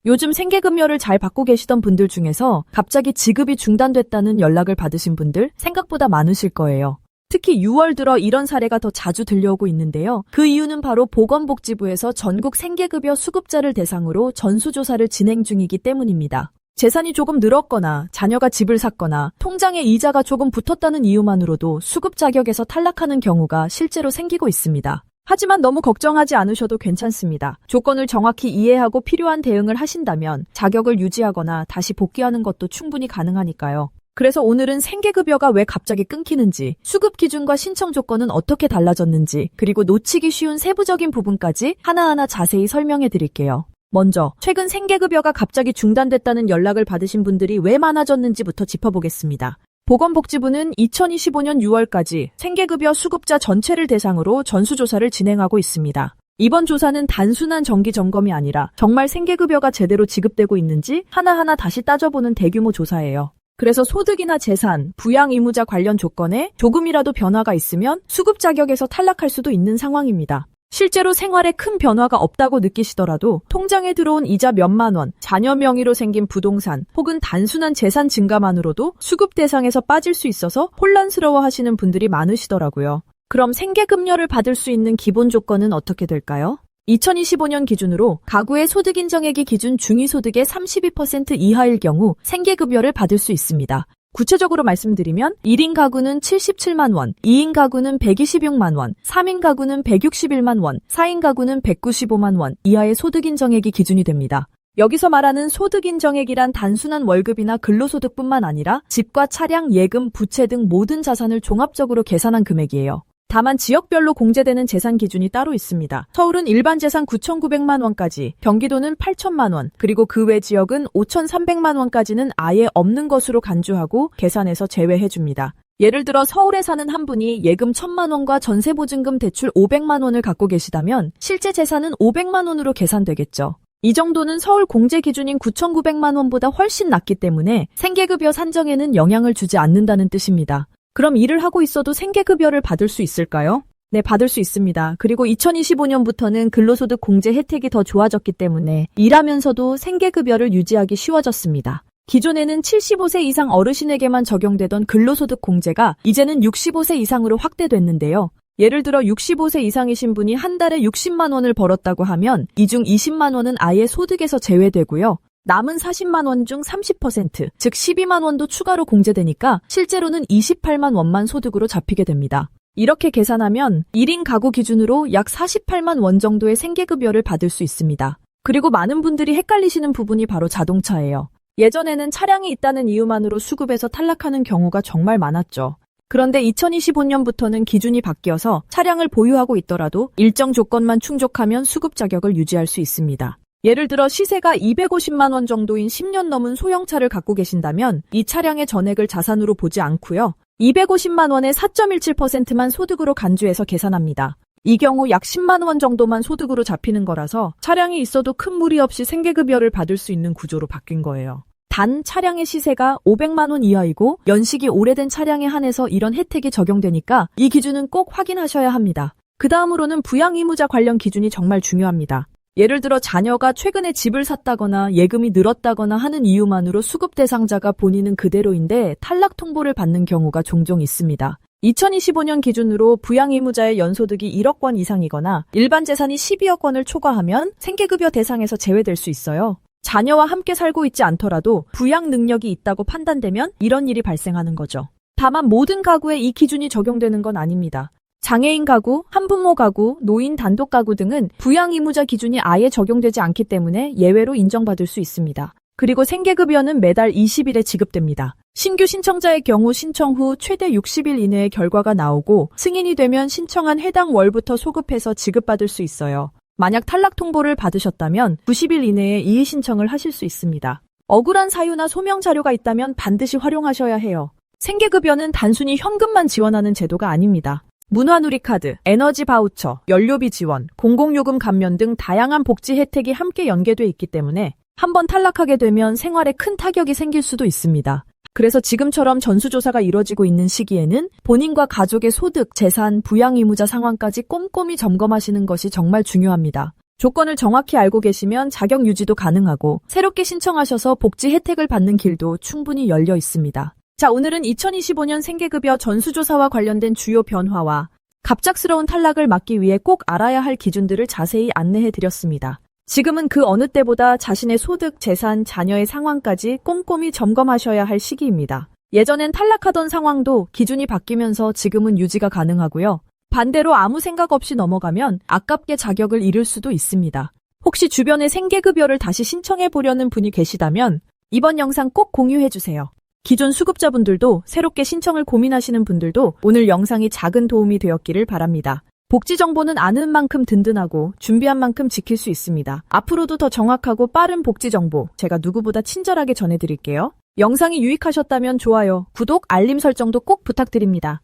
요즘 생계급여를 잘 받고 계시던 분들 중에서 갑자기 지급이 중단됐다는 연락을 받으신 분들 생각보다 많으실 거예요. 특히 6월 들어 이런 사례가 더 자주 들려오고 있는데요. 그 이유는 바로 보건복지부에서 전국 생계급여 수급자를 대상으로 전수조사를 진행 중이기 때문입니다. 재산이 조금 늘었거나 자녀가 집을 샀거나 통장에 이자가 조금 붙었다는 이유만으로도 수급 자격에서 탈락하는 경우가 실제로 생기고 있습니다. 하지만 너무 걱정하지 않으셔도 괜찮습니다. 조건을 정확히 이해하고 필요한 대응을 하신다면 자격을 유지하거나 다시 복귀하는 것도 충분히 가능하니까요. 그래서 오늘은 생계급여가 왜 갑자기 끊기는지, 수급 기준과 신청 조건은 어떻게 달라졌는지, 그리고 놓치기 쉬운 세부적인 부분까지 하나하나 자세히 설명해 드릴게요. 먼저 최근 생계급여가 갑자기 중단됐다는 연락을 받으신 분들이 왜 많아졌는지부터 짚어보겠습니다. 보건복지부는 2025년 6월까지 생계급여 수급자 전체를 대상으로 전수조사를 진행하고 있습니다. 이번 조사는 단순한 정기 점검이 아니라 정말 생계급여가 제대로 지급되고 있는지 하나하나 다시 따져보는 대규모 조사예요. 그래서 소득이나 재산, 부양 의무자 관련 조건에 조금이라도 변화가 있으면 수급 자격에서 탈락할 수도 있는 상황입니다. 실제로 생활에 큰 변화가 없다고 느끼시더라도 통장에 들어온 이자 몇만 원, 자녀 명의로 생긴 부동산, 혹은 단순한 재산 증가만으로도 수급 대상에서 빠질 수 있어서 혼란스러워 하시는 분들이 많으시더라고요. 그럼 생계급여를 받을 수 있는 기본 조건은 어떻게 될까요? 2025년 기준으로 가구의 소득 인정액이 기준 중위소득의 32% 이하일 경우 생계급여를 받을 수 있습니다. 구체적으로 말씀드리면 1인 가구는 77만 원, 2인 가구는 126만 원, 3인 가구는 161만 원, 4인 가구는 195만 원 이하의 소득 인정액이 기준이 됩니다. 여기서 말하는 소득 인정액이란 단순한 월급이나 근로소득뿐만 아니라 집과 차량, 예금, 부채 등 모든 자산을 종합적으로 계산한 금액이에요. 다만 지역별로 공제되는 재산 기준이 따로 있습니다. 서울은 일반 재산 9,900만 원까지, 경기도는 8천만 원, 그리고 그 외 지역은 5,300만 원까지는 아예 없는 것으로 간주하고 계산해서 제외해줍니다. 예를 들어 서울에 사는 한 분이 예금 1,000만 원과 전세보증금 대출 500만 원을 갖고 계시다면 실제 재산은 500만 원으로 계산되겠죠. 이 정도는 서울 공제 기준인 9,900만 원보다 훨씬 낮기 때문에 생계급여 산정에는 영향을 주지 않는다는 뜻입니다. 그럼 일을 하고 있어도 생계급여를 받을 수 있을까요? 네, 받을 수 있습니다. 그리고 2025년부터는 근로소득 공제 혜택이 더 좋아졌기 때문에 일하면서도 생계급여를 유지하기 쉬워졌습니다. 기존에는 75세 이상 어르신에게만 적용되던 근로소득 공제가 이제는 65세 이상으로 확대됐는데요. 예를 들어 65세 이상이신 분이 한 달에 60만 원을 벌었다고 하면 이 중 20만 원은 아예 소득에서 제외되고요. 남은 40만 원 중 30%, 즉 12만 원도 추가로 공제되니까 실제로는 28만 원만 소득으로 잡히게 됩니다. 이렇게 계산하면 1인 가구 기준으로 약 48만 원 정도의 생계급여를 받을 수 있습니다. 그리고 많은 분들이 헷갈리시는 부분이 바로 자동차예요. 예전에는 차량이 있다는 이유만으로 수급에서 탈락하는 경우가 정말 많았죠. 그런데 2025년부터는 기준이 바뀌어서 차량을 보유하고 있더라도 일정 조건만 충족하면 수급 자격을 유지할 수 있습니다. 예를 들어 시세가 250만 원 정도인 10년 넘은 소형차를 갖고 계신다면 이 차량의 전액을 자산으로 보지 않고요. 250만 원의 4.17%만 소득으로 간주해서 계산합니다. 이 경우 약 10만 원 정도만 소득으로 잡히는 거라서 차량이 있어도 큰 무리 없이 생계급여를 받을 수 있는 구조로 바뀐 거예요. 단 차량의 시세가 500만 원 이하이고 연식이 오래된 차량에 한해서 이런 혜택이 적용되니까 이 기준은 꼭 확인하셔야 합니다. 그 다음으로는 부양 의무자 관련 기준이 정말 중요합니다. 예를 들어 자녀가 최근에 집을 샀다거나 예금이 늘었다거나 하는 이유만으로 수급 대상자가 본인은 그대로인데 탈락 통보를 받는 경우가 종종 있습니다. 2025년 기준으로 부양 의무자의 연소득이 1억 원 이상이거나 일반 재산이 12억 원을 초과하면 생계급여 대상에서 제외될 수 있어요. 자녀와 함께 살고 있지 않더라도 부양 능력이 있다고 판단되면 이런 일이 발생하는 거죠. 다만 모든 가구에 이 기준이 적용되는 건 아닙니다. 장애인 가구, 한부모 가구, 노인 단독 가구 등은 부양 의무자 기준이 아예 적용되지 않기 때문에 예외로 인정받을 수 있습니다. 그리고 생계급여는 매달 20일에 지급됩니다. 신규 신청자의 경우 신청 후 최대 60일 이내에 결과가 나오고 승인이 되면 신청한 해당 월부터 소급해서 지급받을 수 있어요. 만약 탈락 통보를 받으셨다면 90일 이내에 이의 신청을 하실 수 있습니다. 억울한 사유나 소명 자료가 있다면 반드시 활용하셔야 해요. 생계급여는 단순히 현금만 지원하는 제도가 아닙니다. 문화누리카드, 에너지 바우처, 연료비 지원, 공공요금 감면 등 다양한 복지 혜택이 함께 연계돼 있기 때문에 한번 탈락하게 되면 생활에 큰 타격이 생길 수도 있습니다. 그래서 지금처럼 전수조사가 이뤄지고 있는 시기에는 본인과 가족의 소득, 재산, 부양 의무자 상황까지 꼼꼼히 점검하시는 것이 정말 중요합니다. 조건을 정확히 알고 계시면 자격 유지도 가능하고 새롭게 신청하셔서 복지 혜택을 받는 길도 충분히 열려 있습니다. 자, 오늘은 2025년 생계급여 전수조사와 관련된 주요 변화와 갑작스러운 탈락을 막기 위해 꼭 알아야 할 기준들을 자세히 안내해 드렸습니다. 지금은 그 어느 때보다 자신의 소득, 재산, 자녀의 상황까지 꼼꼼히 점검하셔야 할 시기입니다. 예전엔 탈락하던 상황도 기준이 바뀌면서 지금은 유지가 가능하고요. 반대로 아무 생각 없이 넘어가면 아깝게 자격을 잃을 수도 있습니다. 혹시 주변에 생계급여를 다시 신청해 보려는 분이 계시다면 이번 영상 꼭 공유해 주세요. 기존 수급자분들도 새롭게 신청을 고민하시는 분들도 오늘 영상이 작은 도움이 되었기를 바랍니다. 복지 정보는 아는 만큼 든든하고 준비한 만큼 지킬 수 있습니다. 앞으로도 더 정확하고 빠른 복지 정보 제가 누구보다 친절하게 전해드릴게요. 영상이 유익하셨다면 좋아요, 구독, 알림 설정도 꼭 부탁드립니다.